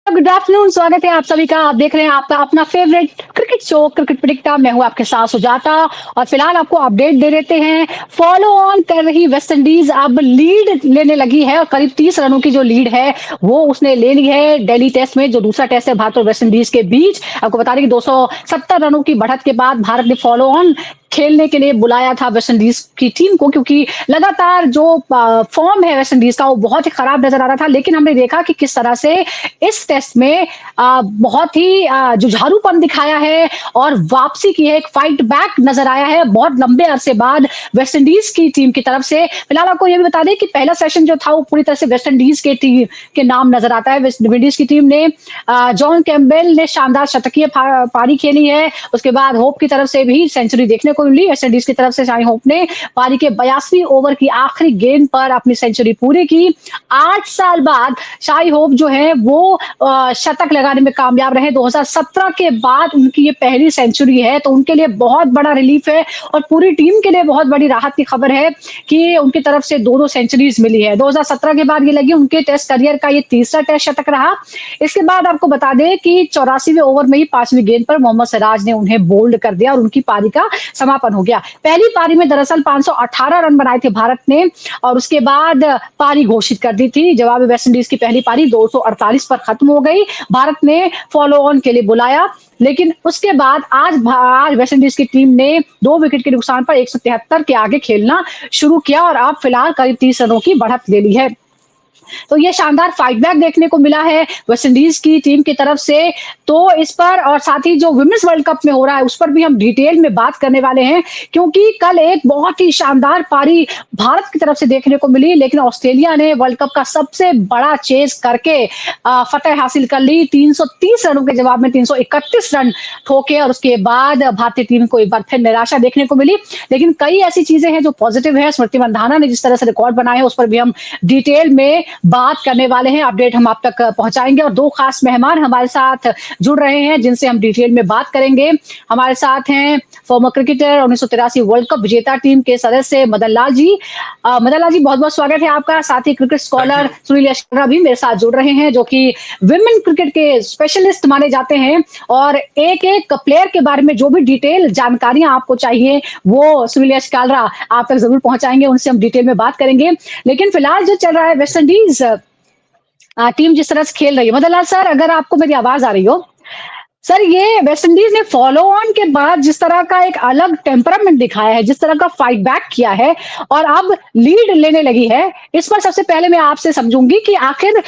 Good afternoon, स्वागत है आप सभी का। आप देख रहे हैं आपका अपना फेवरेट क्रिकेट शो क्रिकेट पिडिक्टा। मैं हूं आपके साथ सुजाता और फिलहाल आपको अपडेट दे देते हैं। फॉलो ऑन कर रही वेस्ट इंडीज अब लीड लेने लगी है और करीब 30 रनों की जो लीड है वो उसने ले ली है दिल्ली टेस्ट में, जो दूसरा टेस्ट है भारत और वेस्ट इंडीज के बीच। आपको बता दें कि 270 रनों की बढ़त के बाद भारत ने फॉलो ऑन खेलने के लिए बुलाया था वेस्ट इंडीज की टीम को, क्योंकि लगातार जो फॉर्म है वेस्ट इंडीज का वो बहुत ही खराब नजर आ रहा था। लेकिन हमने देखा कि किस तरह से इस टेस्ट में बहुत ही जुझारूपन दिखाया है और वापसी की है, एक फाइट बैक नजर आया है बहुत लंबे अरसे बाद वेस्ट इंडीज की टीम की तरफ से। फिलहाल आपको यह भी बता दें कि पहला सेशन जो था वो पूरी तरह से वेस्ट इंडीज के टीम के नाम नजर आता है। वेस्ट इंडीज की टीम ने जॉन कैम्पबेल ने शानदार शतकीय पारी खेली है। उसके बाद होप की तरफ से भी सेंचुरी देखने को मिली। वेस्ट इंडीज की तरफ से शाही होप ने पारी के 82 ओवर की आखिरी गेंद पर अपनी सेंचुरी पूरी की। 8 साल बाद शाही होप जो है वो शतक लगाने में कामयाब रहे। 2017 के बाद उनकी ये पहली सेंचुरी है, तो उनके लिए बहुत बड़ा रिलीफ है और पूरी टीम के लिए बहुत बड़ी राहत की खबर है कि उनकी तरफ से दो सेंचुरीज मिली है। 2017 के बाद ये लगी उनके टेस्ट करियर का ये तीसरा टेस्ट शतक रहा। इसके बाद आपको बता दें कि 84वें ओवर में ही 5वीं गेंद पर मोहम्मद सिराज ने उन्हें बोल्ड कर दिया और उनकी पारी का समापन हो गया। पहली पारी में दरअसल 518 रन बनाए थे भारत ने और उसके बाद पारी घोषित कर दी थी। जवाब वेस्ट इंडीज की पहली पारी 248 पर खत्म हो गई। भारत ने फॉलो ऑन के लिए बुलाया, लेकिन उसके बाद आज वेस्ट इंडीज की टीम ने 2 विकेट के नुकसान पर 173 के आगे खेलना शुरू किया और अब फिलहाल करीब 30 रनों की बढ़त ले ली है। तो ये शानदार फाइट बैक देखने को मिला है वेस्ट इंडीज की टीम की तरफ से। तो इस पर और साथ ही जो विमेंस वर्ल्ड कप में हो रहा है उस पर भी हम डिटेल में बात करने वाले हैं, क्योंकि कल एक बहुत ही शानदार पारी भारत की तरफ से देखने को मिली, लेकिन ऑस्ट्रेलिया ने वर्ल्ड कप का सबसे बड़ा चेज करके फतेह हासिल कर ली। 330 रनों के जवाब में 331 रन ठोके और उसके बाद भारतीय टीम को एक बार फिर निराशा देखने को मिली। लेकिन कई ऐसी चीजें हैं जो पॉजिटिव है। स्मृति मंधाना ने जिस तरह से रिकॉर्ड बनाए हैं उस पर भी हम डिटेल में बात करने वाले हैं। अपडेट हम आप तक पहुंचाएंगे और 2 खास मेहमान हमारे साथ जुड़ रहे हैं जिनसे हम डिटेल में बात करेंगे। हमारे साथ हैं फॉर्मर क्रिकेटर 1983 वर्ल्ड कप विजेता टीम के सदस्य मदन लाल जी। मदन लाल जी, बहुत-बहुत स्वागत है आपका। साथ ही cricket thank scholar you. Sunil Yashra भी मेरे साथ जुड़ रहे हैं, जो कि विमेन क्रिकेट के स्पेशलिस्ट माने जाते हैं और एक-एक प्लेयर के बारे में जो भी डिटेल जानकारियां आपको चाहिए वो सुनील यशकालरा आप तक जरूर पहुंचाएंगे। उनसे हम डिटेल में बात करेंगे। लेकिन फिलहाल जो चल रहा है वेस्ट इंडीज टीम जिस तरह से खेल रही है, मदन लाल सर, अगर आपको मेरी आवाज आ रही हो सर, ये वेस्ट इंडीज ने फॉलो ऑन के बाद जिस तरह का एक अलग टेम्परामेंट दिखाया है, जिस तरह का फाइट बैक किया है और अब लीड लेने लगी है, इस पर सबसे पहले मैं आपसे समझूंगी कि आखिर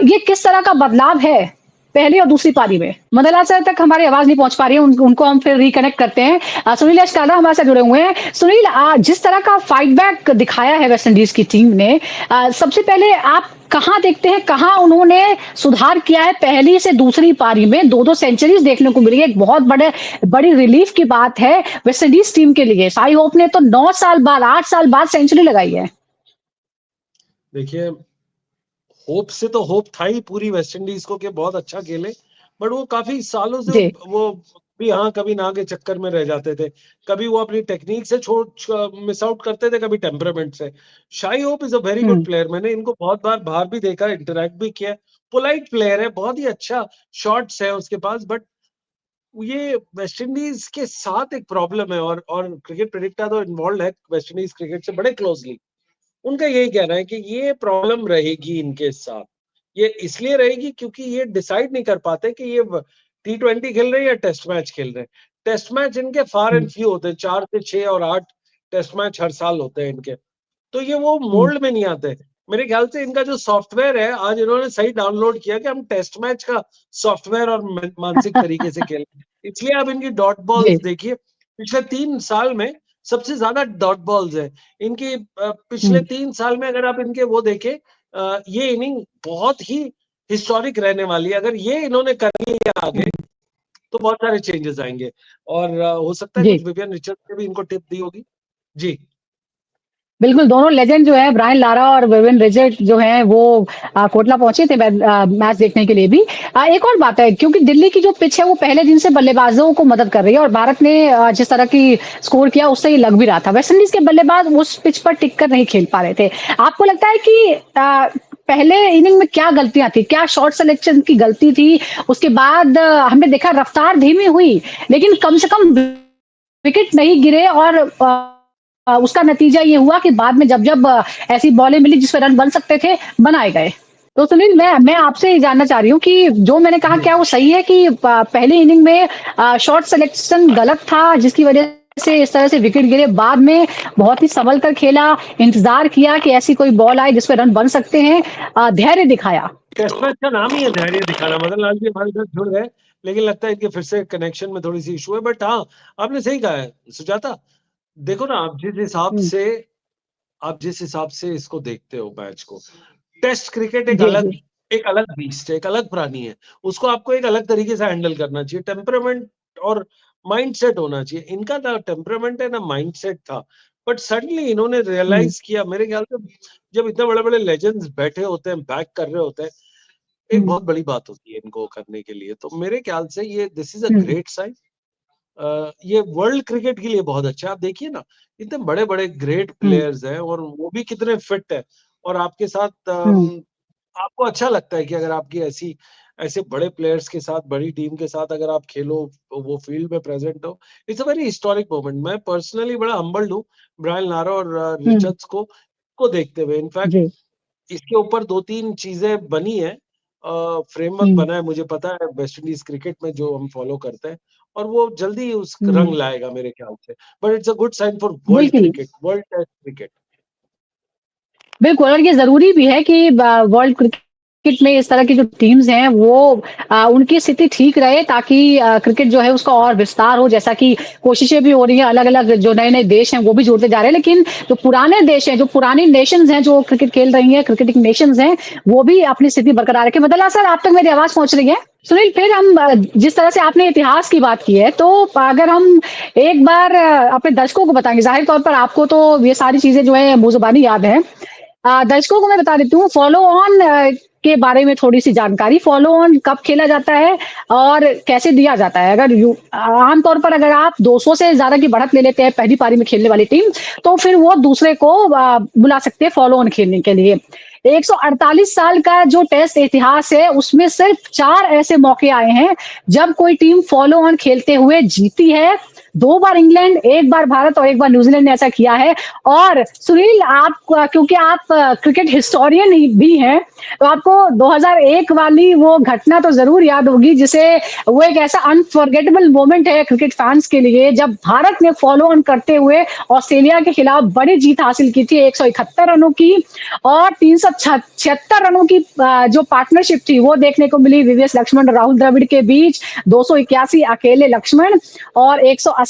ये किस तरह का बदलाव है पहली और दूसरी पारी में। मदन लाल सर तक हमारी आवाज नहीं पहुंच पा रही है, उनको हम फिर रिकनेक्ट करते हैं। सुनील यशकाला हमारे साथ जुड़े हुए हैं। सुनील, जिस तरह का फाइट बैक दिखाया है वेस्ट इंडीज की टीम ने, सबसे पहले आप कहाँ देखते हैं, कहाँ उन्होंने सुधार किया है? पहली से दूसरी पारी में 2-2 सेंचुरीज देखने को मिली है, एक बहुत बड़ी रिलीफ की बात है वेस्ट इंडीज टीम के लिए। साई होप ने तो 9 साल बाद, 8 साल बाद सेंचुरी लगाई है। देखिए, होप से तो होप था ही पूरी वेस्ट इंडीज को कि बहुत अच्छा खेले, बट वो काफी सालों से जी। वो भी हाँ कभी ना के चक्कर में रह जाते थे। कभी वो अपनी टेक्निक से छोड़ मिस आउट करते थे, कभी टेम्परामेंट से। Shai Hope is a very good hmm, player. मैंने इनको बहुत बार बाहर भी देखा, इंटरैक्ट भी किया। पोलाइट प्लेयर है, बहुत ही अच्छा शॉट्स है उसके पास, बट ये वेस्ट इंडीज के साथ एक प्रॉब्लम है। और क्रिकेट प्रेडिक्टर तो इन्वॉल्व है वेस्ट इंडीज क्रिकेट से बड़े क्लोजली। उनका यही कहना है कि ये प्रॉब्लम रहेगी इनके साथ। ये इसलिए रहेगी क्योंकि ये डिसाइड नहीं कर पाते कि ये T20 खेल रहे हैं या टेस्ट मैच खेल रहे हैं। टेस्ट मैच इनके फार हुँ, एंड फ्यू होते हैं, 4 से 6 और 8 टेस्ट मैच हर साल होते हैं इनके। तो ये वो हुँ, मोल्ड में नहीं आते। मेरे ख्याल से इनका जो सॉफ्टवेयर है, आज इन्होंने सही डाउनलोड किया कि हम टेस्ट मैच का सॉफ्टवेयर और मानसिक तरीके से खेलें। इसलिए आप इनकी डॉट जी, बॉल्स देखिए, पिछले 3 साल में सबसे ज्यादा डॉट बॉल्स है इनकी। पिछले हुँ, 3 साल में अगर आप इनके वो देखें, ये इनिंग बहुत ही हिस्टोरिक रहने वाली है। अगर ये इन्होंने कर लिया आगे, हुँ, तो बहुत सारे चेंजेस आएंगे। और हो सकता है जी। कुछ विवियन रिचर्ड ने भी इनको टिप दी होगी। जी। बिल्कुल, दोनों लेजेंड जो है ब्रायन लारा और विवियन रिचर्ड जो हैं वो कोटला पहुँचे थे मैच देखने के लिए भी। एक और बात है, क्योंकि दिल्ली की जो पिच है वो पहले दिन से बल्लेबाजों को मदद कर रही है और भारत ने जिस तरह की स्कोर किया उससे ये लग भी रहा था। वेस्ट इंडीज के बल्लेबाज उस पिच पर टिक कर नहीं खेल पा रहे थे। आपको लगता है कि पहले इनिंग में क्या गलतियाँ थी? क्या शॉट सिलेक्शन की गलती थी? उसके बाद हमने देखा रफ्तार धीमी हुई, लेकिन कम से कम विकेट नहीं गिरे और उसका नतीजा ये हुआ कि बाद में जब ऐसी बॉलें मिली जिस पे रन बन सकते थे, बनाए गए। तो सुनील मैं आपसे ये जानना चाह रही हूँ कि जो मैंने कहा जी। क्या वो सही है कि पहली इनिंग में शॉट सिलेक्शन गलत था जिसकी वजह से इस तरह से विकेट गिरे, बाद में बहुत ही संभल कर खेला, इंतज़ार किया कि ऐसी कोई बॉल आए जिस पे रन बन सकते हैं, धैर्य दिखाया। टेस्ट मैच का नाम ही है धैर्य दिखाना। मदन लाल जी हमारे साथ जुड़ गए, लेकिन लगता है कि फिर से कनेक्शन में थोड़ी सी इशू है। बट हाँ, आपने सही कहा है सुजाता। देखो ना, हुँ, आप जिस हिसाब से इसको देखते हो मैच को, टेस्ट क्रिकेट जी, जी। एक अलग बीस्ट है, एक अलग प्राणी है। उसको आपको एक अलग तरीके से हैंडल करना चाहिए। टेम्परामेंट और माइंडसेट होना चाहिए। इनका ना टेम्परामेंट है ना माइंडसेट था। बट सडनली इन्होंने हुँ, रियलाइज किया, मेरे ख्याल से जब इतने बड़े-बड़े लेजेंड्स बैठे होते हैं, बैक कर रहे होते हैं, एक हुँ, बहुत बड़ी बात होती है इनको करने के लिए। तो मेरे ख्याल से ये this is a hmm, great sign. ये वर्ल्ड क्रिकेट के लिए बहुत अच्छा है। आप देखिए ना, इतने बड़े-बड़े ग्रेट हुँ, प्लेयर्स हैं और वो भी कितने फिट हैं, और आपके साथ हुँ, आपको अच्छा लगता है कि अगर आपकी ऐसे बड़े प्लेयर्स के साथ, बड़ी टीम के साथ अगर आप खेलो, वो फील्ड में प्रेज़ेंट हो, it's a very historic moment. मैं पर्सनली बड़ा हम्बल्ड हूँ ब्रायन लारा और हुँ, रिचर्ड्स को देखते हुए। इनफैक्ट जी, इसके ऊपर 2-3 चीज़ें बनी हैं, फ्रेमवर्क हुँ, बना है, मुझे पता है वेस्ट इंडीज़ क्रिकेट में जो हम फॉलो करते हैं, और वो जल्दी ही उस रंग हुँ, लाएगा मेरे ख्याल से। But it's a good sign for world बिल्कुल। Cricket, world test cricket. बिल्कुल और ये ज़रूरी भी है कि वर्ल्ड क्रिकेट में इस तरह की जो टीम्स हैं वो उनकी स्थिति ठीक रहे ताकि क्रिकेट जो है उसका और विस्तार हो जैसा कि कोशिशें भी हो रही हैं अलग-अलग जो नए-नए देश हैं वो भी जुड़ते जा रहे हैं। लेकिन जो पुराने देश हैं, जो पुरानी नेशंस हैं जो क्रिकेट खेल रही हैं, क्रिकेटिंग नेशंस हैं, वो भी अपनी स्थिति बरकरार रखें। मदनलाल सर आप तक मेरी आवाज़ पहुँच रही है? सुनील फिर हम जिस तरह से आपने इतिहास की बात की है तो अगर हम एक बार अपने दर्शकों को बताएँगे, ज़ाहिर तौर पर आपको तो ये सारी चीज़ें जो है मुँह-ज़ुबानी याद हैं। दर्शकों को मैं बता देती हूँ फॉलो ऑन के बारे में थोड़ी-सी जानकारी। फॉलो ऑन कब खेला जाता है और कैसे दिया जाता है? अगर आम तौर पर अगर आप 200 से ज़्यादा की बढ़त ले लेते हैं पहली पारी में खेलने वाली टीम, तो फिर वो दूसरे को बुला सकते हैं फॉलो ऑन खेलने के लिए। 148 साल का जो टेस्ट इतिहास है, उसमें सिर्फ 4 ऐसे मौके आए हैं, जब कोई टीम फॉलो ऑन खेलते हुए जीती है। 2 बार इंग्लैंड, 1 बार भारत और 1 बार न्यूज़ीलैंड ने ऐसा किया है। और सुनील आप क्योंकि आप क्रिकेट हिस्टोरियन ही भी हैं, तो आपको 2001 वाली वो घटना तो ज़रूर याद होगी जिसे वो एक ऐसा अनफॉरगेटेबल मोमेंट है क्रिकेट फैन्स के लिए जब भारत ने फॉलो ऑन करते हुए ऑस्ट्रेलिया के खिलाफ बड़ी जीत हासिल की थी 171 रनों की और 376 रनों की जो पार्टनरशिप थी वो देखने को मिली वीवीएस लक्ष्मण और राहुल द्रविड़ के बीच 281 अकेले लक्ष्मण और 180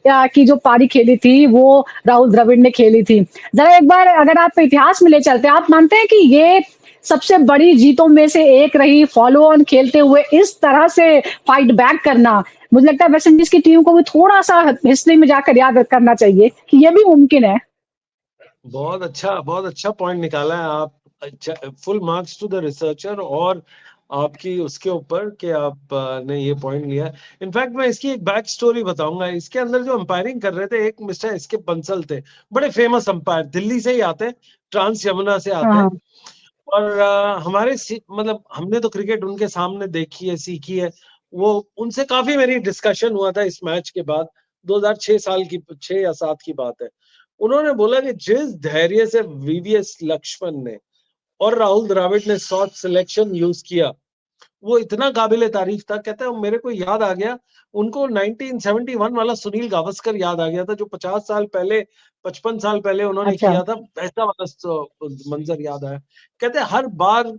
की जो पारी खेली थी वो राहुल द्रविड़ ने खेली थी। ज़रा एक बार अगर आप इतिहास में ले चलते हैं, आप मानते हैं कि ये सबसे बड़ी जीतों में से एक रही फॉलो ऑन खेलते हुए इस तरह से फाइट बैक करना, मुझे लगता है वेस्ट इंडीज़ की टीम को भी थोड़ा-सा हिस्ट्री में जाकर याद करना चाहिए कि ये भी मुमकिन है। बहुत अच्छा पॉइंट निकाला है आप। अच्छा, full marks to the researcher और आपकी उसके ऊपर कि आप ने ये पॉइंट लिया। इनफैक्ट मैं इसकी एक बैक स्टोरी बताऊंगा। इसके अंदर जो अंपायरिंग कर रहे थे, एक मिस्टर एसके बंसल थे, बड़े फेमस अंपायर, दिल्ली से ही आते हैं, ट्रांस यमुना से हाँ, आते हैं। हाँ। और मतलब हमने तो क्रिकेट उनके सामने देखी है, सीखी है। वो उनसे काफी मेरी डिस्कशन हुआ था इस मैच के बाद। 2006 साल की, 6 या 7 की बात है। उन्होंने बोला कि जिस धैर्य से वीवीएस लक्ष्मण ने और राहुल द्रविड़ ने शॉट सिलेक्शन यूज किया, वो इतना काबिले तारीफ था। कहते हैं मेरे को याद आ गया, उनको 1971 वाला सुनील गावस्कर याद आ गया था, जो 50 साल पहले, 55 साल पहले उन्होंने अच्छा। किया था, वैसा वाला मंजर याद आया। कहते हैं हर बार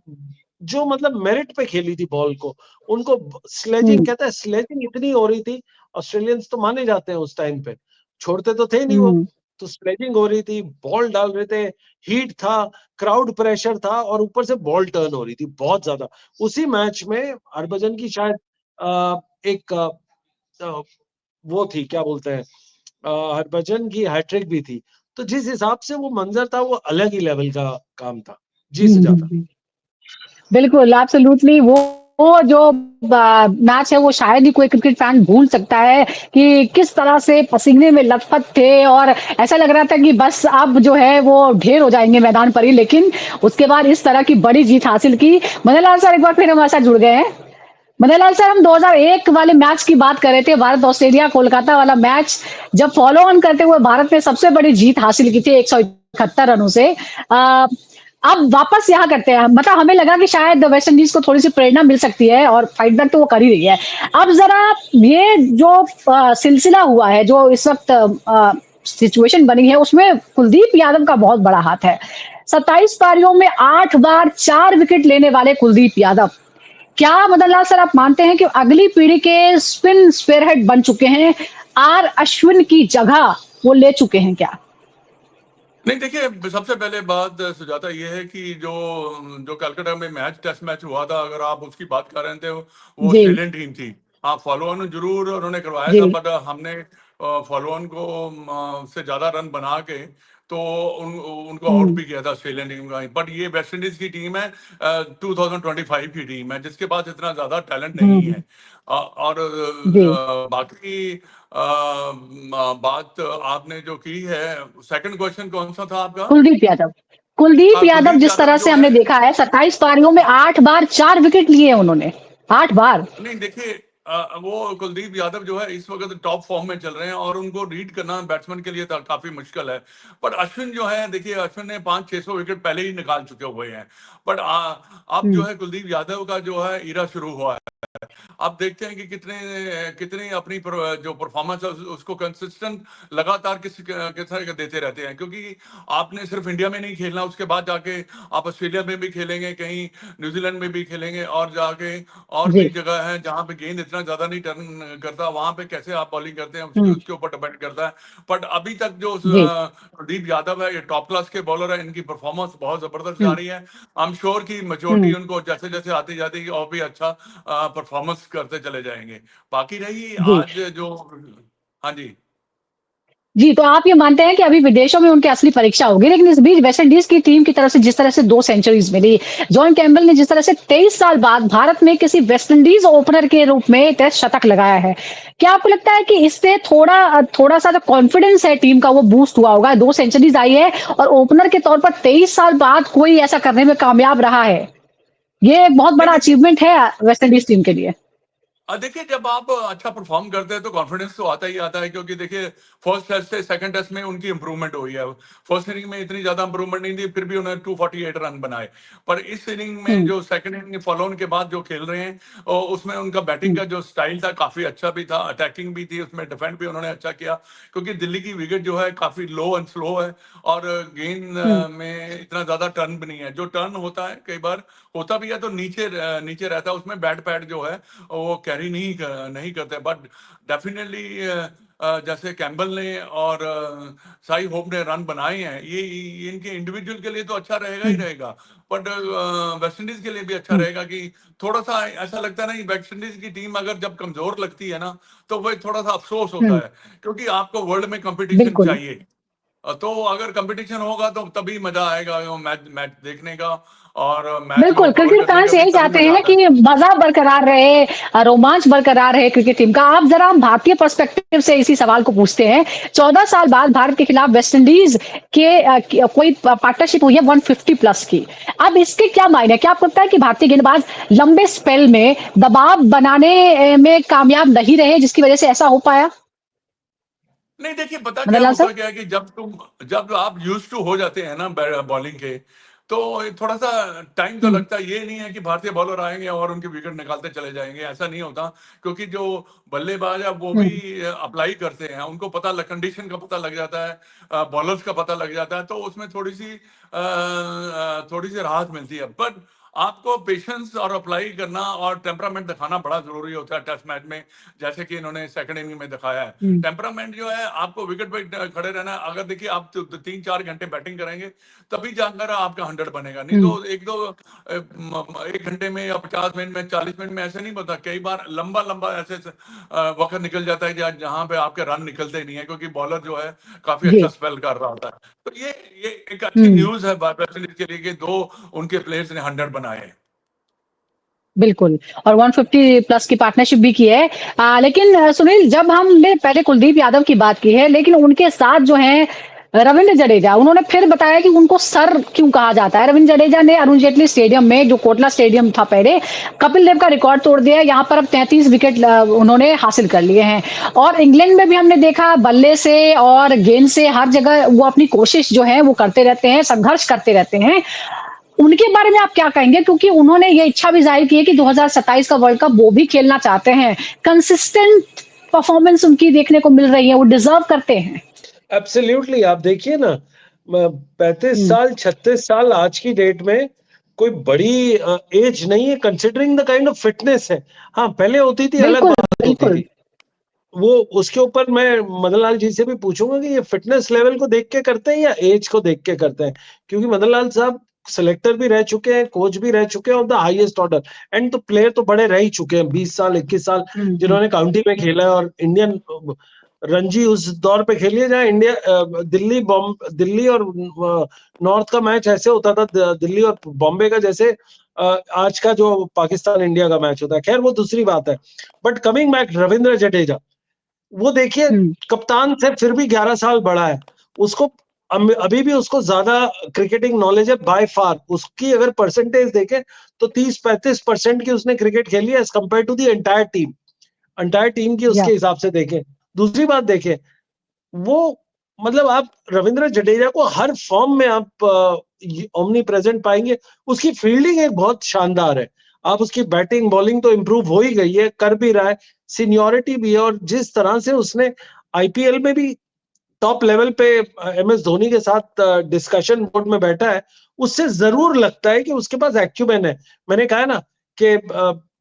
जो मतलब मेरिट पे खेली थी बॉल को, उनको स्लेजिंग, हुँ, कहते हैं स्लेजिंग इतनी हो रही थी। ऑस्ट्रेलियंस तो माने जाते हैं उस टाइम पे, छोड़ते तो थे नहीं वो। हुँ, तो स्लेजिंग हो रही थी, बॉल डाल रहे थे, हीट था, क्राउड प्रेशर था, और ऊपर से बॉल टर्न हो रही थी बहुत ज्यादा। उसी मैच में हरभजन की शायद एक वो थी, क्या बोलते हैं, हरभजन की हैट्रिक भी थी। तो जिस हिसाब से वो मंजर था, वो अलग ही लेवल का काम था। जी हुँ, हुँ, सुजाता। हुँ। बिल्कुल, एब्सोल्यूटली वो वो जो मैच है वो शायद ही कोई क्रिकेट फैन भूल सकता है कि किस तरह से पसीने में लथपथ थे और ऐसा लग रहा था कि बस अब जो है वो ढेर हो जाएँगे मैदान पर ही, लेकिन उसके बाद इस तरह की बड़ी जीत हासिल की। मन्नालाल सर एक बार फिर हमारे साथ जुड़ गए हैं। मन्नालाल सर हम 2001 वाले मैच की बात कर रहे थे, भारत ऑस्ट्रेलिया कोलकाता वाला मैच, जब फॉलो ऑन करते हुए भारत ने सबसे बड़ी जीत हासिल की थी 171 रनों से। अ, अब वापस यहाँ करते हैं, मतलब हमें लगा कि शायद वेस्ट इंडीज को थोड़ी-सी प्रेरणा मिल सकती है और फाइट बैक तो वो कर ही रही है। अब ज़रा ये जो सिलसिला हुआ है, जो इस वक़्त सिचुएशन बनी है, उसमें कुलदीप यादव का बहुत बड़ा हाथ है। 27 पारियों में 8 बार 4 विकेट लेने वाले कुलदीप यादव। क्या मदन लाल सर आप मानते हैं कि अगली पीढ़ी के स्पिन स्पेयरहेड बन चुके हैं? आर अश्विन की जगह वो ले चुके हैं क्या? नहीं देखिए, सबसे पहले बात सुजाता ये है कि जो जो कलकत्ता में टेस्ट मैच हुआ था, अगर आप उसकी बात कर रहे थे, वो जी, ऑस्ट्रेलियन टीम थी। हाँ, फॉलो ऑन जरूर उन्होंने करवाया जी। था, बट हमने फॉलो ऑन को से ज्यादा रन बना के तो उनको आउट हुँ, भी किया था ऑस्ट्रेलियन टीम का। बट ये वेस्ट इंडीज की टीम है, 2025 की टीम है, जिसके पास इतना ज्यादा टैलेंट नहीं हुँ, है। और जी। बाकी बात आपने जो की है, सेकंड क्वेश्चन कौन सा था आपका? कुलदीप यादव। कुलदीप हाँ, यादव कुलदीप जिस यादव तरह से जो है। हमने देखा है 27 पारियों में 8 बार 4 विकेट लिए हैं उन्होंने। 8 बार। नहीं देखिए, वो कुलदीप यादव जो है इस वक्त टॉप फॉर्म में चल रहे हैं और उनको रीड करना बैट्समैन के लिए काफी मुश्किल है। पर अश्विन जो है, देखिए अश्विन ने 500-600 विकेट पहले ही निकाल चुके हुए हैं। बट अब जो हुँ, है कुलदीप यादव का जो है इरा शुरू हुआ है। आप देखते हैं कि कितने कितने अपनी जो परफॉर्मेंस है उसको कंसिस्टेंट लगातार किस तरह का देते रहते हैं, क्योंकि आपने सिर्फ इंडिया में नहीं खेलना, उसके बाद जाके आप ऑस्ट्रेलिया में भी खेलेंगे, कहीं न्यूजीलैंड में भी खेलेंगे, और जाके और जी। भी जगह है जहां पे गेंद इतना ज्यादा नहीं टर्न करता, वहां पे कैसे आप बॉलिंग करते हैं उसके हुँ, उसके ऊपर डिपेंड करता है। बट अभी तक जो जी। कुलदीप यादव है, ये टॉप क्लास के बॉलर है, इनकी परफॉर्मेंस बहुत जबरदस्त जा हुँ, रही है। आई एम श्योर की मेच्योरिटी हुँ, उनको जैसे जैसे आती जाती है और भी अच्छा परफॉर्मेंस करते चले जाएंगे। बाकी रही जी। आज जो, हाँ जी। जी, तो आप ये मानते हैं कि अभी विदेशों में उनकी असली परीक्षा होगी, लेकिन इस बीच वेस्ट इंडीज़ की टीम की तरफ से जिस तरह से 2 सेंचुरीज़ मिली, जॉन कैम्पबेल ने जिस तरह से 23 साल बाद भारत में किसी वेस्ट इंडीज़ ओपनर के रूप में टेस्ट शतक लगाया है। क्या आपको लगता है कि इससे थोड़ा-सा जो कॉन्फिडेंस है टीम का वो बूस्ट हुआ होगा? 2 सेंचुरीज़ आई है और ओपनर के तौर पर 23 साल बाद कोई ऐसा करने में कामयाब रहा है। ये एक बहुत नहीं बड़ा देखिए, अचीवमेंट है वेस्ट इंडीज़ टीम के लिए। देखिए जब आप अच्छा परफॉर्म करते हैं तो कॉन्फिडेंस तो आता ही आता है, क्योंकि देखिए फर्स्ट टेस्ट से सेकंड टेस्ट में उनकी इंप्रूवमेंट हुई है। फर्स्ट इनिंग में इतनी ज्यादा इंप्रूवमेंट नहीं थी, फिर भी उन्होंने 248 रन बनाए। पर इस इनिंग में हुँ, जो सेकंड इनिंग फॉलो ऑन के बाद जो खेल रहे हैं, उसमें उनका बैटिंग हुँ, का जो स्टाइल था काफी अच्छा भी था, अटैकिंग भी थी, उसमें डिफेंड भी उन्होंने अच्छा किया। क्योंकि दिल्ली की विकेट जो है काफी लो एंड स्लो है, और गेंद हुँ, में इतना ज्यादा टर्न भी नहीं है। जो टर्न होता है कई बार होता भी है तो नीचे नीचे रहता है, उसमें बैट पैड जो है वो कैरी नहीं करते। बट डेफिनेटली जैसे कैम्बल ने और साई होप ने रन बनाए हैं, ये इनके इंडिविजुअल के लिए तो अच्छा रहेगा हुँ, ही रहेगा। बट वेस्ट इंडीज के लिए भी अच्छा हुँ, रहेगा कि थोड़ा सा ऐसा लगता है ना, वेस्ट इंडीज की टीम अगर जब कमजोर लगती है ना, तो वही थोड़ा सा अफसोस होता हुँ, है, क्योंकि आपको वर्ल्ड में कंपटीशन बिल्कुल। चाहिए। तो अगर कंपटीशन होगा तो तभी मजा आएगा वो मैच मैच देखने का, और मैच को बिल्कुल, कवर क्रिकेट करने का फैन्स भी यही तभी चाहते मजा हैं आता कि है। मज़ा बरकरार रहे, रोमांच बरकरार रहे क्रिकेट टीम का। आप ज़रा हम भारतीय पर्सपेक्टिव से इसी सवाल को पूछते हैं। 14 साल बाद भारत के खिलाफ वेस्ट इंडीज़ के कोई पार्टनरशिप हुई है 150 प्लस की। अब इसके क्या मायने हैं? क्या आपको लगता है कि भारतीय गेंदबाज लंबे स्पेल में दबाव बनाने में कामयाब नहीं रहे, जिसकी वजह से ऐसा हो पाया? नहीं देखिए, पता क्या मदनलाल होता सर? क्या है कि जब आप यूज टू हो जाते हैं ना बॉलिंग के, तो ये थोड़ा सा टाइम तो हुँ, लगता है। ये नहीं है कि भारतीय बॉलर आएंगे और उनकी विकेट निकालते चले जाएंगे, ऐसा नहीं होता। क्योंकि जो बल्लेबाज है वो हुँ, भी अप्लाई करते हैं, उनको पता लग कंडीशन का पता लग जाता है, बॉलर्स का पता लग जाता है, तो उसमें थोड़ी सी राहत मिलती है। बट आपको पेशेंस और अप्लाई करना और टेम्परामेंट दिखाना बड़ा जरूरी होता है टेस्ट मैच में, जैसे कि इन्होंने सेकंड इनिंग में दिखाया है। हुँ, टेम्परामेंट जो है, आपको विकेट पे खड़े रहना है। अगर देखिए आप 3-4 घंटे बैटिंग करेंगे, तभी जाकर आपका 100 बनेगा। नहीं हुँ, तो एक घंटे में या 50 मिनट में 40 मिनट में ऐसे नहीं बनता। कई बार लंबा लंबा ऐसे वक्त निकल जाता है जहां पे आपके रन निकलते नहीं है, क्योंकि बॉलर जो है काफी अच्छा जी, स्पेल कर रहा होता है। तो ये एक अच्छी हुँ। न्यूज है वेस्ट इंडीज के लिए कि दो उनके प्लेयर्स ने 100 बनाए हैं। बिल्कुल। और 150 प्लस की पार्टनरशिप भी की है। लेकिन सुनील, जब हमने पहले कुलदीप यादव की बात की है, लेकिन उनके साथ जो हैं रवींद्र जडेजा, उन्होंने फिर बताया कि उनको सर क्यों कहा जाता है। रवींद्र जडेजा ने अरुण जेटली स्टेडियम में, जो कोटला स्टेडियम था पहले, कपिल देव का रिकॉर्ड तोड़ दिया है। यहाँ पर अब 33 विकेट उन्होंने हासिल कर लिए हैं। और इंग्लैंड में भी हमने देखा, बल्ले से और गेंद से हर जगह वो अपनी कोशिश जो है वो करते रहते हैं, संघर्ष करते रहते हैं। उनके बारे में आप क्या कहेंगे? क्योंकि उन्होंने ये इच्छा भी ज़ाहिर की है कि 2027 का वर्ल्ड कप वो भी खेलना चाहते हैं। कंसिस्टेंट परफॉर्मेंस उनकी देखने को मिल रही है, वो डिज़र्व करते हैं। एब्सोल्युटली, आप देखिए ना, 35 हुँ, साल 36 साल आज की डेट में कोई बड़ी एज नहीं है, considering the kind of fitness है। हाँ, पहले होती थी, अलग बिल्कुल, बात होती बिल्कुल। थी। वो उसके ऊपर मैं मदन लाल जी से भी पूछूंगा कि ये फिटनेस लेवल को देख के करते हैं या एज को देख के करते हैं, क्योंकि मदन लाल साहब सिलेक्टर भी रह चुके हैं, कोच भी रह चुके हैं of the highest order, and तो प्लेयर तो बड़े रह ही चुके हैं, 20 साल 21 साल हुँ, हुँ। जिन्होंने काउंटी में खेला है, और इंडियन रणजी उस दौर पे खेली है जहाँ इंडिया दिल्ली और नॉर्थ का मैच ऐसे होता था, दिल्ली और बॉम्बे का जैसे आज का जो पाकिस्तान इंडिया का मैच होता है। खैर वो दूसरी बात है, but coming back Ravindra Jadeja, वो देखिए, हुँ, कप्तान से फिर भी 11 साल बड़ा है। उसको अभी भी उसको ज्यादा क्रिकेटिंग नॉलेज है बाय फार। उसकी अगर परसेंटेज देखें तो 30-35% की उसने क्रिकेट खेली है as compare to the entire team की या उसके हिसाब से देखें। दूसरी बात देखें, वो मतलब आप रविंद्र जडेजा को हर फॉर्म में आप ओमनी प्रेजेंट पाएंगे। उसकी फील्डिंग एक बहुत शानदार है। आप उसकी बैटिंग बॉलिंग तो इम्प्रूव हो ही गई है, कर भी रहा है, सीनियोरिटी भी है, और जिस तरह से उसने आईपीएल में भी टॉप लेवल पे एमएस धोनी के साथ डिस्कशन बोर्ड में बैठा है, उससे जरूर लगता है कि उसके पास एक्यूमेन है। मैंने कहा ना कि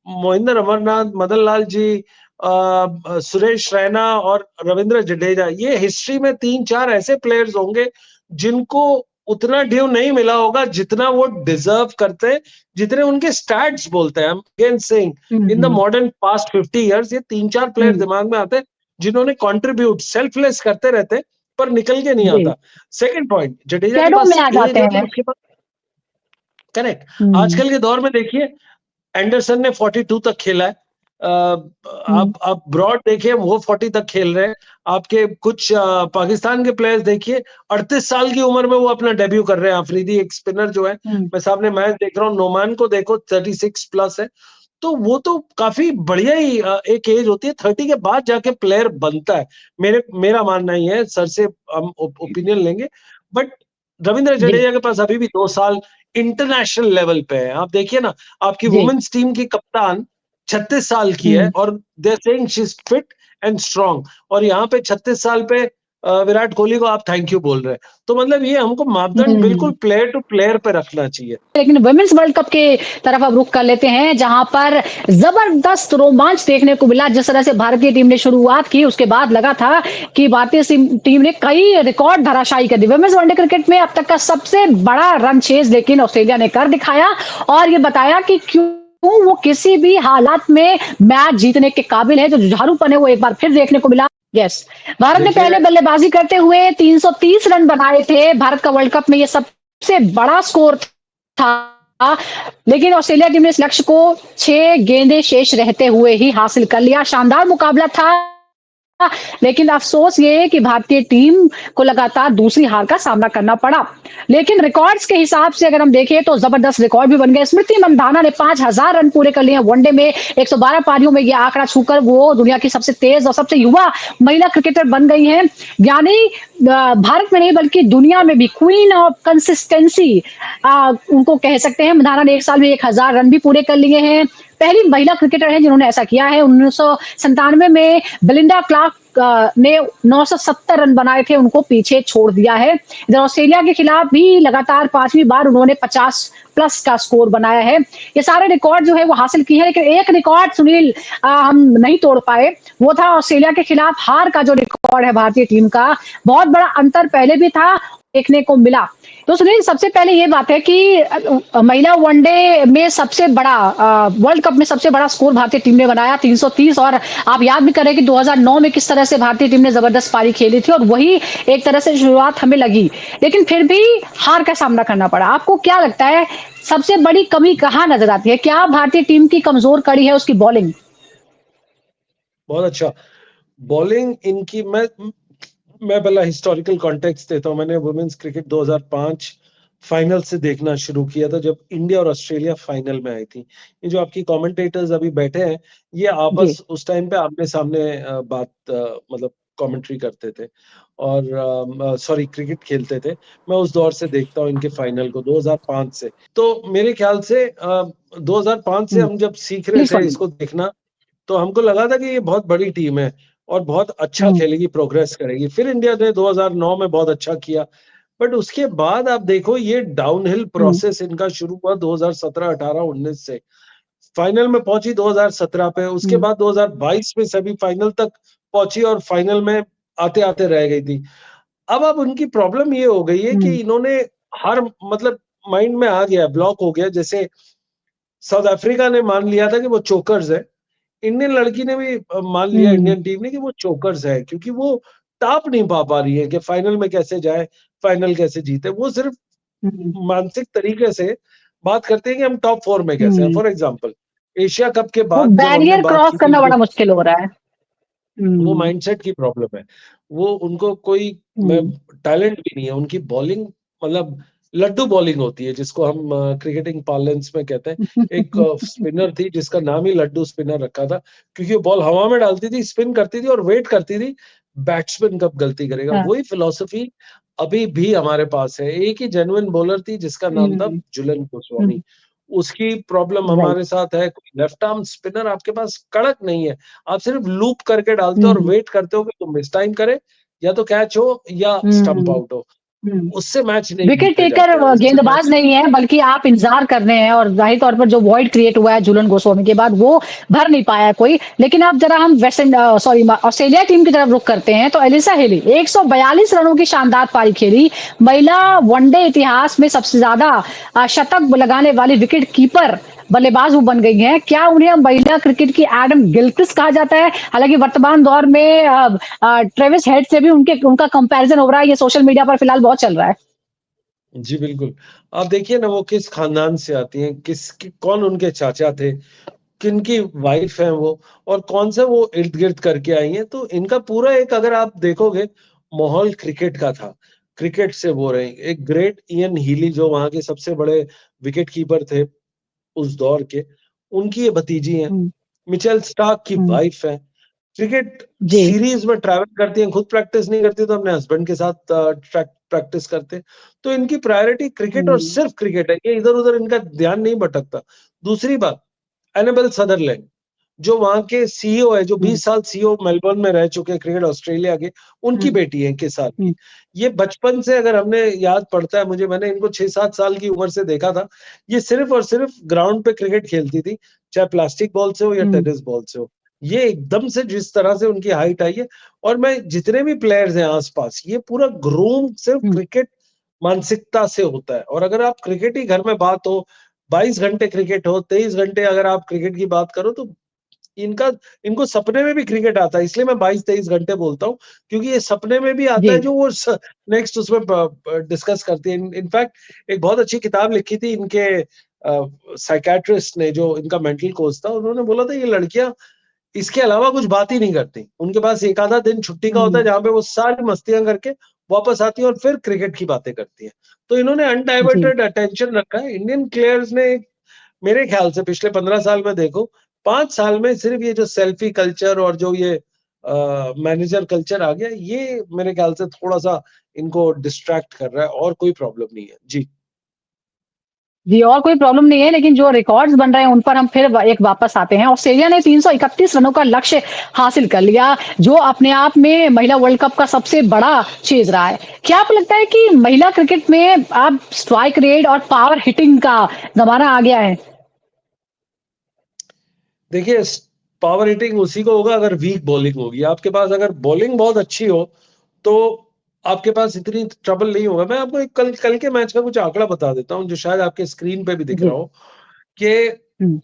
मोहिंदर अमरनाथ, मदन लाल जी, सुरेश रैना और रविंद्र जडेजा, ये हिस्ट्री में 3-4 ऐसे प्लेयर्स होंगे जिनको उतना ड्यू नहीं मिला होगा जितना वो डिजर्व करते हैं, जितने उनके स्टैट्स बोलते हैं। Again saying, hmm, in the hmm, modern past 50 years ये 3-4 प्लेयर हुँ। दिमाग में आते हैं जिन्होंने कंट्रीब्यूट सेल्फलेस करते रहते, पर निकल के नहीं जी, आता। सेकंड पॉइंट, जडेजा के शैडो में पास आ एज जाते है, तो हैं। उसके पास करेक्ट। हुँ, आजकल के दौर में देखिए, एंडरसन ने 42 तक खेला है। हुँ, आप ब्रॉड देखिए, वो 40 तक खेल रहे हैं। आपके कुछ पाकिस्तान के प्लेयर्स देखिए, 38 साल की उम्र में वो अपना डेब्यू कर रहे हैं। अफरीदी एक स्पिनर जो है, हुँ, मैं सामने मैच देख रहा हूँ, नोमान को देखो 36 प्लस है। तो वो तो काफी बढ़िया ही एक एज होती है, 30 के बाद जाके प्लेयर बनता है। मेरा मानना ही है, सर से हम ओपिनियन लेंगे, बट रविंद्र जी, जडेजा के पास अभी भी 2 साल इंटरनेशनल लेवल पे है। आप देखिए ना, आपकी जी, वुमेन्स टीम की कप्तान 36 साल की है, हुँ, और they are saying she is fit and strong, और यहाँ पे 36 साल पे विराट कोहली को आप थैंक यू बोल रहे हैं। तो मतलब ये हमको मापदंड बिल्कुल हुँ। प्लेयर टू प्लेयर पे रखना चाहिए। लेकिन वुमेन्स वर्ल्ड कप के तरफ अब रुख कर लेते हैं, जहां पर जबरदस्त रोमांच देखने को मिला। जिस तरह से भारतीय टीम ने शुरुआत की, उसके बाद लगा था कि भारतीय टीम ने कई रिकॉर्ड धराशायी कर दी। वुमेन्स वनडे क्रिकेट में अब तक का सबसे बड़ा रन चेज लेकिन ऑस्ट्रेलिया ने कर दिखाया, और ये बताया कि क्यों वो किसी भी हालात में मैच जीतने के काबिल है। जो जुझारूपन है वो एक बार फिर देखने को मिला। यस, भारत ने देखिए, पहले बल्लेबाजी करते हुए 330 रन बनाए थे। भारत का वर्ल्ड कप में ये सबसे बड़ा स्कोर था, लेकिन ऑस्ट्रेलिया टीम ने इस लक्ष्य को 6 गेंदें शेष रहते हुए ही हासिल कर लिया। शानदार मुकाबला था, लेकिन अफसोस ये है कि भारतीय टीम को लगातार दूसरी हार का सामना करना पड़ा। लेकिन रिकॉर्ड्स के हिसाब से अगर हम देखें तो जबरदस्त रिकॉर्ड भी बन गए। स्मृति मंधाना ने 5000 रन पूरे कर लिए वनडे में। 112 पारियों में यह आंकड़ा छूकर वो दुनिया की सबसे तेज और सबसे युवा महिला क्रिकेटर बन गई हैं। यानी भारत में नहीं बल्कि दुनिया में भी क्वीन ऑफ कंसिस्टेंसी उनको कह सकते हैं। मंधाना ने एक साल में 1000 रन भी पूरे कर लिए हैं। पहली महिला क्रिकेटर है जिन्होंने ऐसा किया है। 1997 में बेलिंडा क्लार्क ने 970 रन बनाए थे, उनको पीछे छोड़ दिया है। इधर ऑस्ट्रेलिया के खिलाफ भी लगातार 5वीं बार उन्होंने 50 प्लस का स्कोर बनाया है। ये सारे रिकॉर्ड जो है वो हासिल की है, लेकिन एक रिकॉर्ड सुनील हम नहीं तोड़ पाए। वो था ऑस्ट्रेलिया के खिलाफ हार का जो रिकॉर्ड है भारतीय टीम का। बहुत बड़ा अंतर पहले भी था, देखने को मिला। तो सुनिए सबसे पहले ये बात है कि महिला वनडे में सबसे बड़ा वर्ल्ड कप में सबसे बड़ा स्कोर भारतीय टीम ने बनाया 330 और आप याद भी करें कि 2009 में किस तरह से भारतीय टीम ने जबरदस्त पारी खेली थी और वही एक तरह से शुरुआत हमें लगी। लेकिन फिर भी हार का सामना करना पड़ा। आपको क्या लगता है सबसे बड़ी कमी कहाँ नज़र आती है? क्या भारतीय टीम की कमज़ोर कड़ी है उसकी बॉलिंग? बहुत अच्छा। बॉलिंग इनकी मैं पहला हिस्टोरिकल कॉन्टेक्स्ट देता हूँ। मैंने वुमेन्स क्रिकेट 2005 फाइनल से देखना शुरू किया था जब इंडिया और ऑस्ट्रेलिया फाइनल में आई थी। ये जो आपकी कमेंटेटर्स अभी बैठे हैं, ये जी। आपस उस टाइम पे आमने-सामने बात मतलब कमेंट्री करते थे और सॉरी क्रिकेट खेलते थे। मैं उस दौर से देखता हूँ इनके फाइनल को 2005 से। तो मेरे ख्याल से 2005 से हुँ, हम जब सीख रहे प्लीज़ थे कंटिन्यू। इसको देखना, तो हमको लगा था कि ये बहुत बड़ी टीम है और बहुत अच्छा हुँ, खेलेगी, प्रोग्रेस करेगी। फिर इंडिया ने 2009 में बहुत अच्छा किया, बट उसके बाद आप देखो ये डाउनहिल हुँ, प्रोसेस इनका शुरू हुआ 2017, 18, 19 से। फाइनल में पहुंची 2017 पे, उसके हुँ, बाद 2022 में सेमीफाइनल तक पहुंची और फाइनल में आते-आते रह गई थी। अब उनकी प्रॉब्लम ये हो गई है कि हुँ, इन्होंने हर मतलब माइंड में आ गया, ब्लॉक हो गया। जैसे साउथ अफ्रीका ने मान लिया था कि वो चोकर्स है। इंडियन लड़की ने भी मान लिया, हुँ, इंडियन टीम ने, कि वो चोकर्स है, क्योंकि वो टाप नहीं पा रही है कि फाइनल में कैसे जाए, फाइनल कैसे जीते। वो सिर्फ हुँ, मानसिक तरीके से बात करते हैं कि हम टॉप 4 में कैसे हैं। हुँ। फॉर एग्जांपल एशिया कप के वो बाद जब हमने बैरियर बात क्रॉस की थी करना जो बड़ा मुश्किल हो रहा है। वो हुँ, माइंडसेट की प्रॉब्लम है। वो उनको कोई मैं हुँ। टैलेंट भी नहीं है। उनकी बॉलिंग मतलब लड्डू बॉलिंग होती है, जिसको हम क्रिकेटिंग पार्लेंस में कहते हैं। एक स्पिनर थी जिसका नाम ही लड्डू स्पिनर रखा था, क्योंकि वो बॉल हवा में डालती थी, स्पिन करती थी और वेट करती थी बैट्समैन कब गलती करेगा। हाँ, वही फिलॉसफी अभी भी हमारे पास है। एक ही जेन्युइन बॉलर थी जिसका नाम था हुँ, झूलन हुँ, गोस्वामी। उसकी प्रॉब्लम राइट। हमारे साथ है, कोई लेफ्ट आर्म स्पिनर आपके पास कड़क नहीं है। आप सिर्फ लूप करके डालते हो और हुँ, वेट करते हो कि तुम मिस टाइम करे, या तो कैच हो या स्टंप हुँ, आउट हो। हुँ। उससे मैच नहीं विकेट जीते टेकर जाते हैं, उससे गेंदबाज मैच नहीं है, बल्कि आप इंतज़ार कर रहे हैं और ज़ाहिर तौर पर जो वॉइड क्रिएट हुआ है झूलन गोस्वामी के बाद, वो भर नहीं पाया कोई। लेकिन अब ज़रा हम ऑस्ट्रेलिया टीम की तरफ रुख करते हैं, तो एलिसा हेली 142 रनों की शानदार पारी खेली। महिला वनडे इतिहास में सबसे ज़्यादा शतक लगाने वाली विकेट कीपर बल्लेबाज वो बन गई हैं। क्या उन्हें अब महिला क्रिकेट की एडम गिलक्रिस्ट कहा जाता है? हालाँकि वर्तमान दौर में ट्रेविस हेड से भी उनका कंपैरिज़न हो रहा है, ये सोशल मीडिया पर फिलहाल बहुत चल रहा है। जी, बिल्कुल। आप देखिए ना वो किस खानदान से आती हैं, कौन उनके चाचा थे, किनकी वाइफ हैं वो, और कौन से वो इर्द-गिर्द करके आई हैं। तो इनका पूरा एक, अगर आप देखोगे, माहौल क्रिकेट का था। क्रिकेट से वो रही। एक ग्रेट इयान हीली जो वहाँ के सबसे बड़े विकेट कीपर थे उस दौर के, उनकी ये भतीजी हैं। हुँ, मिचेल स्टार्क की हुँ। वाइफ है। क्रिकेट जी। सीरीज में ट्रैवल करती हैं, खुद प्रैक्टिस नहीं करती तो अपने हस्बैंड के साथ प्रैक्टिस करते हैं। तो इनकी प्रायोरिटी क्रिकेट और हुँ, सिर्फ क्रिकेट है। ये इधर-उधर इनका ध्यान नहीं भटकता। दूसरी बात, एनाबेल सदरलैंड जो वहाँ के सीईओ है, जो हुँ, 20 साल सीईओ मेलबर्न में रह चुके हैं क्रिकेट ऑस्ट्रेलिया के, उनकी हुँ, बेटी है 21 साल की। हुँ, ये बचपन से, अगर हमने याद पड़ता है मुझे, मैंने इनको 6-7 साल की उम्र से देखा था। ये सिर्फ और सिर्फ ग्राउंड पे क्रिकेट खेलती थी, चाहे प्लास्टिक बॉल से हो या हुँ, टेनिस बॉल से हो। ये एकदम से जिस तरह से उनकी हाइट आई है, और मैं जितने भी प्लेयर्स हैं आस-पास, ये पूरा ग्रूम सिर्फ हुँ, क्रिकेट मानसिकता से होता है। और अगर आप क्रिकेट ही घर में बात हो, 22 घंटे क्रिकेट हो, 23 घंटे अगर आप क्रिकेट की बात करो, तो इनका इनको सपने में भी क्रिकेट आता है। इसलिए मैं 22-23 घंटे बोलता हूँ, क्योंकि ये सपने में भी आता जी। है जो वो नेक्स्ट उसमें डिस्कस करती है। इनफैक्ट एक बहुत अच्छी किताब लिखी थी इनके साइकियाट्रिस्ट ने, जो इनका मेंटल कोच था। उन्होंने बोला था ये लड़कियां इसके अलावा कुछ बात ही नहीं करती। उनके पास एक आधा दिन छुट्टी का होता है हुँ, जहाँ पे वो सारी मस्तियाँ करके वापस आती हैं और फिर क्रिकेट की बातें करती हैं। तो इन्होंने जी। अनडाइवर्टेड अटेंशन रखा है। इंडियन प्लेयर्स ने मेरे ख्याल से पिछले 15 साल में देखो, 5 साल में सिर्फ ये जो सेल्फी कल्चर और जो ये मैनेजर कल्चर आ गया, ये मेरे ख्याल से थोड़ा-सा इनको डिस्ट्रैक्ट कर रहा है, और कोई प्रॉब्लम नहीं है। जी। जी, और कोई प्रॉब्लम नहीं है, लेकिन जो रिकॉर्ड्स बन रहे हैं, उन पर हम फिर एक वापस आते हैं। ऑस्ट्रेलिया ने 331 रनों का लक्ष्य हासिल कर लिया, जो अपने आप में महिला वर्ल्ड कप का सबसे बड़ा चीज़ रहा है। क्या आपको लगता है कि महिला क्रिकेट में अब स्ट्राइक रेट और पावर हिटिंग का ज़माना आ गया है? देखिए, पावर हिटिंग उसी को होगा अगर वीक बॉलिंग होगी। आपके पास अगर बॉलिंग बहुत अच्छी हो, तो आपके पास इतनी ट्रबल नहीं होगा। मैं आपको एक कल के मैच का कुछ आंकड़ा बता देता हूँ, जो शायद आपके स्क्रीन पे भी दिख जी। रहा हो, कि हुँ,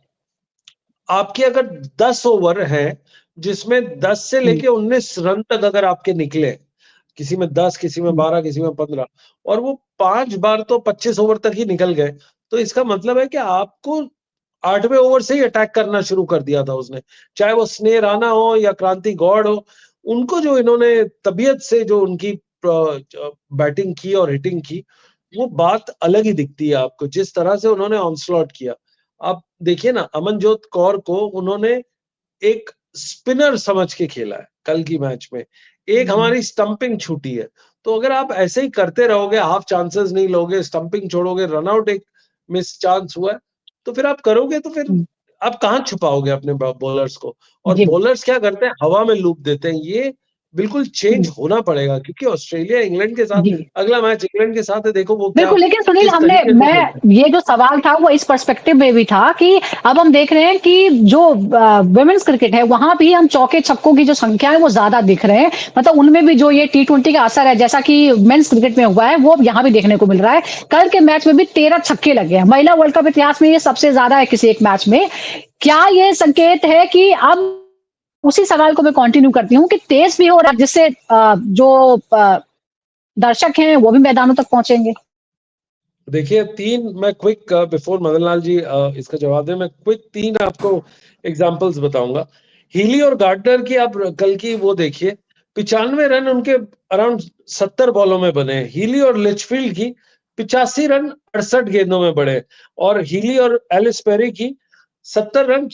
आपके अगर 10 ओवर है, जिसमें 10 से हुँ, लेके 19 रन तक अगर आपके निकले, किसी में 10, किसी में हुँ, 12, किसी में 15, और वो 5 बार तो 25 ओवर तक ही निकल गए, तो इसका मतलब है कि आपको 8वें ओवर से ही अटैक करना शुरू कर दिया था उसने। चाहे वो स्नेह राणा हो या क्रांति गौड़ हो, उनको जो इन्होंने तबीयत से जो उनकी बैटिंग की और हिटिंग की, वो बात अलग ही दिखती है आपको, जिस तरह से उन्होंने ऑनस्लॉट किया। आप देखिए ना, अमनजोत कौर को उन्होंने एक स्पिनर समझ के खेला है कल की मैच में। एक हुँ, हमारी स्टंपिंग छूटी है। तो अगर आप ऐसे ही करते रहोगे, हाफ चांसेस नहीं लोगे, स्टंपिंग छोड़ोगे, रन आउट एक मिस चांस हुआ है, तो फिर आप करोगे, तो फिर हुँ, आप कहाँ छुपाओगे अपने बॉलर्स को? और जी, बॉलर्स क्या करते हैं, हवा में लूप देते हैं। ये बिल्कुल चेंज हुँ, होना पड़ेगा, क्योंकि ऑस्ट्रेलिया इंग्लैंड के साथ, जी। अगला मैच इंग्लैंड के साथ है, देखो वो क्या बिल्कुल, लेकिन सुनील किस हमने तरीके से मैं खेलते हैं। ये जो सवाल था वो इस पर्सपेक्टिव में भी था कि अब हम देख रहे हैं कि जो वुमेन्स क्रिकेट है वहाँ भी हम चौके-छक्कों की जो संख्या है वो ज़्यादा दिख रहे हैं। मतलब उनमें भी जो ये टी20 का असर है जैसा कि मेंस क्रिकेट में हुआ है वो यहाँ भी देखने को मिल रहा है। कल के मैच में भी 13 छक्के लगे हैं। महिला वर्ल्ड कप इतिहास में ये सबसे ज़्यादा है किसी एक मैच में। क्या ये संकेत है कि अब उसी सवाल को मैं कंटिन्यू करती हूँ कि तेज़ भी हो रहा है जिससे जो दर्शक हैं वो भी मैदानों तक पहुँचेंगे? देखिए, 3 मैं क्विक, बिफोर मदन लाल जी इसका जवाब दें, मैं क्विक 3 आपको एग्ज़ाम्पल्स बताऊँगा। हीली और गार्डनर की आप कल की वो देखिए, 95 रन उनके अराउंड 70 बॉलों में बने हैं। हीली और लिचफील्ड की 85 रन 68 गेंदों में बने, और हीली और एलिस पेरी की 70 रन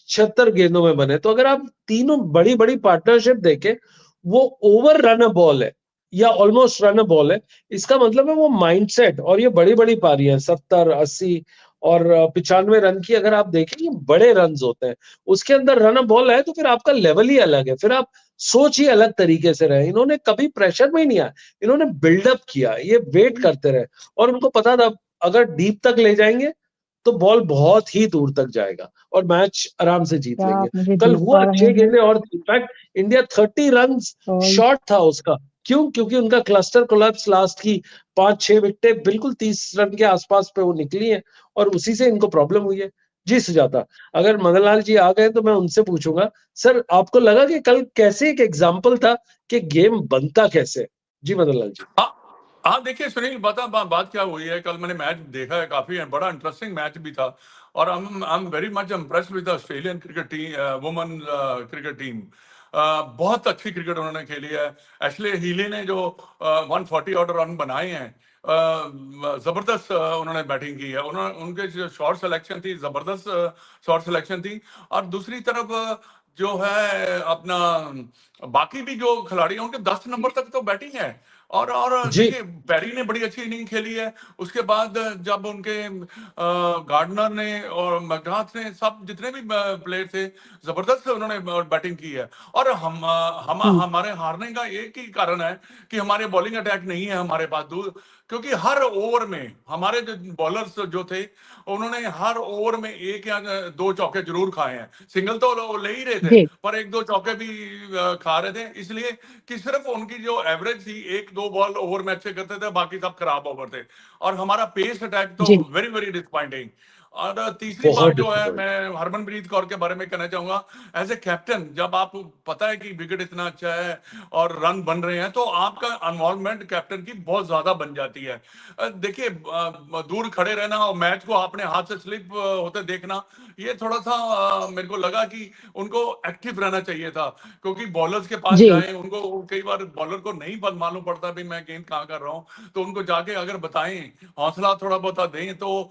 76 गेंदों में बने। तो अगर आप तीनों बड़ी-बड़ी पार्टनरशिप देखें, वो ओवर रन अ बॉल है या ऑलमोस्ट रन अ बॉल है। इसका मतलब है वो माइंडसेट, और ये बड़ी-बड़ी पारियाँ 70, 80 और 95 रन की अगर आप देखें, ये बड़े रन्स होते हैं। उसके अंदर रन अ बॉल है, तो फिर आपका लेवल ही अलग है। फिर आप सोच ही अलग तरीके से रहे। इन्होंने कभी प्रेशर में ही नहीं आया। इन्होंने बिल्डअप किया, ये वेट करते रहे, और उनको पता था अगर डीप तक ले जाएँगे, तो बॉल बहुत ही दूर तक जाएगा और मैच आराम से जीत क्या लेंगे। आप मुझे कल देख हुआ पा रहे 6 हैं? गेंदें, और in fact India 30 runs call short था उसका। क्यों? क्योंकि उनका क्लस्टर कोलैप्स लास्ट की 5-6 विकेटें बिल्कुल 30 रन के आसपास पे वो निकली हैं, और उसी से इनको प्रॉब्लम हुई है। जी सुजाता, अगर मदन लाल जी आ गए तो मैं उनसे पूछूंगा, सर आपको लगा कि कल कैसे एक एग्जाम्पल था कि गेम बनता कैसे? जी मदन लाल जी। हाँ हाँ, देखिए सुनील, बात क्या हुई है, कल मैंने मैच देखा है, काफी बड़ा इंटरेस्टिंग मैच भी था। और I am very much impressed with the Australian cricket team, women cricket team. बहुत अच्छी क्रिकेट उन्होंने खेली है। एशले हीली ने जो 140 ऑर्डर रन बनाए हैं, जबरदस्त उन्होंने बैटिंग की है। उन्होंने उनके जो शॉट सिलेक्शन थी, जबरदस्त शॉट सिलेक्शन थी। और दूसरी तरफ जो है अपना बाकी भी जो खिलाड़ी हैं उनके 10 नंबर तक तो बैटिंग है। और जी। देखिए, पेरी ने बड़ी अच्छी इनिंग खेली है। उसके बाद जब उनके गार्डनर ने और मैकग्राथ ने, सब जितने भी प्लेयर थे, जबरदस्त उन्होंने बैटिंग की है। और हुँ, हमारे हारने का एक ही कारण है कि हमारे बॉलिंग अटैक नहीं है हमारे पास दूर। क्योंकि हर ओवर में हमारे जो बॉलर्स जो थे, उन्होंने हर ओवर में एक या दो चौके जरूर खाए हैं। सिंगल तो वो ले ही रहे थे, जी, पर एक दो चौके भी खा रहे थे। इसलिए कि सिर्फ उनकी जो एवरेज थी, एक दो बॉल ओवर में अच्छे करते थे, बाकी सब खराब ओवर थे। और हमारा पेस अटैक तो जी, वेरी वेरी डिसअपॉइंटिंग। और तीसरी बहुत बात जो है, डिसअपॉइंट। मैं हरमनप्रीत कौर के बारे में कहना चाहूंगा। एज ए कैप्टन, जब आप पता है कि विकेट इतना अच्छा है और रन बन रहे हैं, तो आपका इन्वॉल्वमेंट कैप्टन की बहुत ज्यादा बन जाती है। देखिए, दूर खड़े रहना और मैच को अपने हाथ से स्लिप होते देखना, ये थोड़ा सा मेरे को लगा कि उनको एक्टिव रहना चाहिए था। क्योंकि बॉलर्स के पास जी, जाएं, उनको कई बार बॉलर को नहीं मालूम पड़ता भी मैं गेंद कहाँ कर रहा हूँ, तो उनको जाके अगर बताएं, हौसला थोड़ा बहुत दें, तो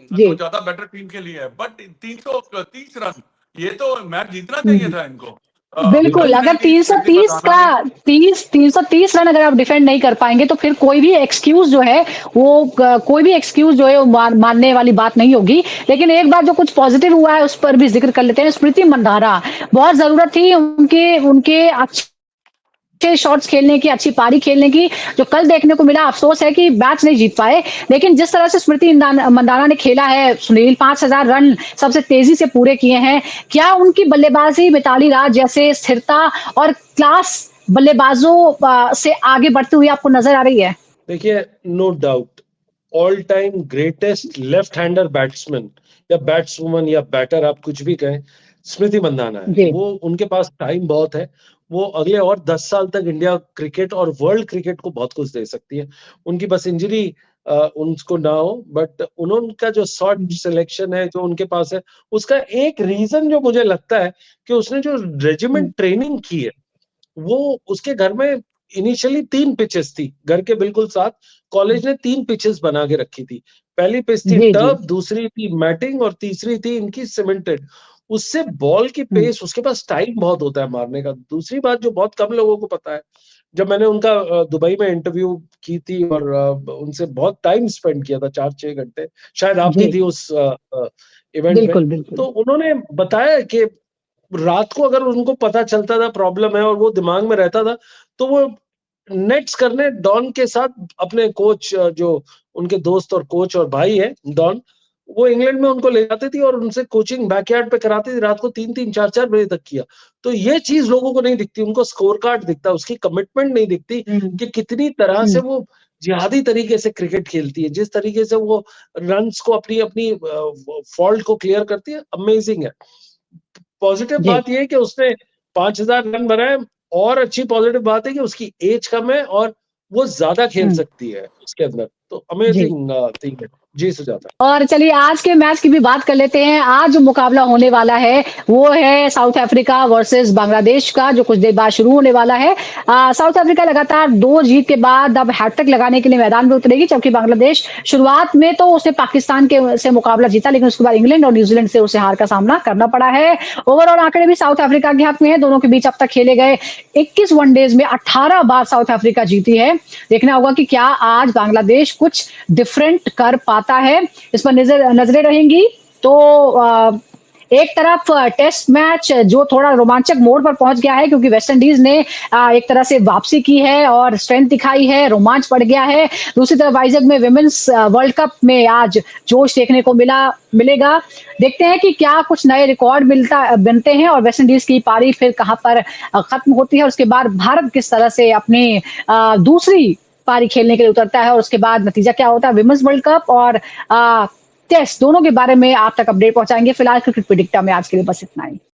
जी, ज्यादा बेटर टीम के लिए है। बट 330 रन, ये तो मैच जीतना चाहिए हुँ। था इनको। बिल्कुल, गलत अगर नहीं की चंदीका 330 राणा का ने। 330 रन अगर आप डिफेंड नहीं कर पाएँगे, तो फिर कोई भी एक्सक्यूज़ जो है, वो कोई भी एक्सक्यूज़ जो है, वो मानने वाली बात नहीं होगी। लेकिन एक बात जो कुछ पॉज़िटिव हुआ है, उस पर भी ज़िक्र कर लेते हैं। स्मृति मंधाना, बहुत ज़रूरत थी उनके उनके अच्छे शॉट्स खेलने की, अच्छी पारी खेलने की, जो कल देखने को मिला। अफ़सोस है कि मैच नहीं जीत पाए। लेकिन जिस तरह से स्मृति मंदाना ने खेला है सुनील, 5000 रन सबसे तेज़ी से पूरे किए हैं। क्या उनकी बल्लेबाज़ी मिताली राज जैसे स्थिरता और क्लास बल्लेबाजों से आगे बढ़ती हुई आपको नज़र आ रही है? देखिए, no doubt all time greatest left hander batsman या बैट्सवुमन या बैटर आप कुछ भी कहें, स्मृति मंदाना है। जी, वो उनके पास टाइम बहुत है। वो अगले और 10 साल तक इंडिया क्रिकेट और वर्ल्ड क्रिकेट को बहुत कुछ दे सकती है। उनकी बस इंजरी उनको ना हो, बट उनका जो शॉट हुँ, सिलेक्शन है जो उनके पास है, उसका एक रीज़न जो मुझे लगता है कि उसने जो हुँ, रेजिमेंट ट्रेनिंग की है, वो उसके घर में इनिशियली 3 पिचेस थी, घर के बिल्कुल साथ हुँ। कॉलेज ने 3 पिचेस बना के रखी थी। पहली पिच थी जी, जी। टर्फ, दूसरी थी मैटिंग और तीसरी थी इनकी सीमेंटेड। उससे बॉल की हुँ, पेस उसके पास टाइम बहुत होता है मारने का। दूसरी बात जो बहुत कम लोगों को पता है, जब मैंने उनका दुबई में इंटरव्यू की थी और उनसे बहुत टाइम स्पेंड किया था 4-6 घंटे, शायद आप जी। भी थी उस इवेंट में। बिल्कुल, बिल्कुल। तो उन्होंने बताया कि रात को अगर उनको पता चलता था प्रॉब्लम है और वो दिमाग में रहता था, तो वो नेट्स करने डॉन के साथ अपने कोच जो उनके दोस्त और कोच और भाई है डॉन, वो इंग्लैंड में उनको ले जाती थी और उनसे कोचिंग बैकयार्ड पे कराती थी रात को 3-3 4-4 बजे तक किया। तो ये चीज़ लोगों को नहीं दिखती, उनको स्कोर कार्ड दिखता है, उसकी कमिटमेंट नहीं दिखती हुँ, कि कितनी तरह से हुँ। वो जिहादी तरीके से क्रिकेट खेलती है, जिस तरीके से वो रन्स को अपनी फॉल्ट को क्लियर करती है, अमेजिंग है। पॉजिटिव जी। बात ये है कि उसने 5000 रन बनाए और अच्छी पॉजिटिव बात है कि उसकी एज कम है और वो ज़्यादा खेल हुँ, सकती है उसके अंदर। तो जी। अमेजिंग थिंग है। जी, सुजाता। और चलिए आज के मैच की भी बात कर लेते हैं। आज जो मुकाबला होने वाला है, वो है साउथ अफ्रीका वर्सेस बांग्लादेश का, जो कुछ देर बाद शुरू होने वाला है। साउथ अफ्रीका लगातार 2 जीत के बाद अब हैट्रिक लगाने के लिए मैदान में उतरेगी, जबकि बांग्लादेश शुरुआत में तो उसने पाकिस्तान के से मुकाबला जीता, लेकिन उसके बाद इंग्लैंड और न्यूजीलैंड से उसे हार का सामना करना पड़ा है। ओवरऑल आंकड़े भी साउथ अफ्रीका के हाथ में है। दोनों के बीच अब तक खेले गए 21 वनडेज़ में 18 बार साउथ अफ्रीका जीती है। देखना होगा कि क्या आज बांग्लादेश कुछ डिफरेंट कर पाता है। इस पर नजरें रहेंगी। तो एक तरफ टेस्ट मैच जो थोड़ा रोमांचक मोड़ पर पहुंच गया है, क्योंकि वेस्ट इंडीज ने एक तरह से वापसी की है और स्ट्रेंथ दिखाई है, रोमांच बढ़ गया है। दूसरी तरफ वाइजग में विमेंस वर्ल्ड कप में आज जोश देखने को मिलेगा। देखते हैं कि क्या कुछ नए रिकॉर्ड बनते हैं और वेस्ट इंडीज की पारी फिर कहां पर खत्म होती है, और उसके बाद भारत किस तरह से अपनी दूसरी पारी खेलने के लिए उतरता है, और उसके बाद नतीजा क्या होता है विमेंस वर्ल्ड कप और टेस्ट, दोनों के बारे में आप तक अपडेट पहुंचाएंगे। फिलहाल क्रिकेट प्रेडिक्टर में आज के लिए बस इतना ही।